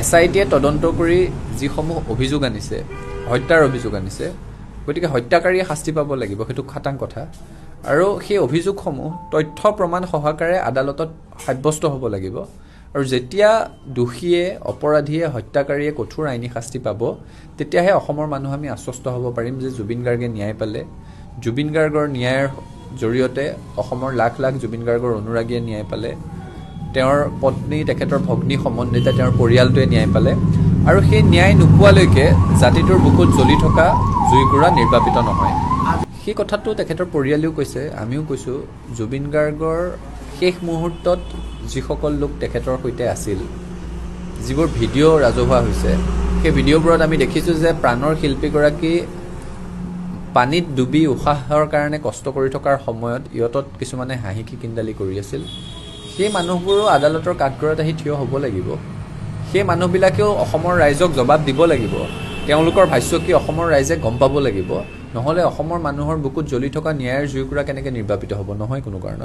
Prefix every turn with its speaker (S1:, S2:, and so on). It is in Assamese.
S1: SITয়ে তদন্ত কৰি যিসমূহ অভিযোগ আনিছে, হত্যাৰ অভিযোগ আনিছে, গতিকে হত্যাকাৰীয়ে শাস্তি পাব লাগিব, সেইটো খাটাং কথা। আৰু সেই অভিযোগসমূহ তথ্য প্ৰমাণ সহকাৰে আদালতত সাব্যস্ত হ'ব লাগিব। আৰু যেতিয়া দোষীয়ে, অপৰাধীয়ে, হত্যাকাৰীয়ে কঠোৰ আইনী শাস্তি পাব, তেতিয়াহে অসমৰ মানুহ আমি আশ্বস্ত হ'ব পাৰিম যে জুবিন গাৰ্গে ন্যায় পালে। জুবিন গাৰ্গৰ ন্যায়ৰ জৰিয়তে অসমৰ লাখ লাখ জুবিন গাৰ্গৰ অনুৰাগীয়ে ন্যায় পালে, তেওঁৰ পত্নী, তেখেতৰ ভগ্নী সম্বন্ধিতা, তেওঁৰ পৰিয়ালটোৱে ন্যায় পালে। আৰু সেই ন্যায় নোপোৱালৈকে জাতিটোৰ বুকুত জ্বলি থকা জুইকুৰা নিৰ্বাপিত নহয়। সেই কথাটো তেখেতৰ পৰিয়ালেও কৈছে, আমিও কৈছোঁ। জুবিন গাৰ্গৰ শেষ মুহূৰ্তত যিসকল লোক তেখেতৰ সৈতে আছিল, যিবোৰ ভিডিঅ' ৰাজহুৱা হৈছে, সেই ভিডিঅ'বোৰত আমি দেখিছোঁ যে প্ৰাণৰ শিল্পীগৰাকী পানীত ডুবি উশাহৰ কাৰণে কষ্ট কৰি থকাৰ সময়ত ইয়তত কিছুমানে হাঁহি খিকিন্দালি কৰি আছিল। সেই মানুহবোৰো আদালতৰ কাঠগড়াত আহি থিয় হ'ব লাগিব। সেই মানুহবিলাকেও অসমৰ ৰাইজক জবাব দিব লাগিব। তেওঁলোকৰ ভাষ্য কি অসমৰ ৰাইজে গম পাব লাগিব। নহ'লে অসমৰ মানুহৰ বুকুত জ্বলি থকা ন্যায়ৰ জুইকুৰা কেনেকৈ নিৰ্বাপিত হ'ব? নহয় কোনো কাৰণত।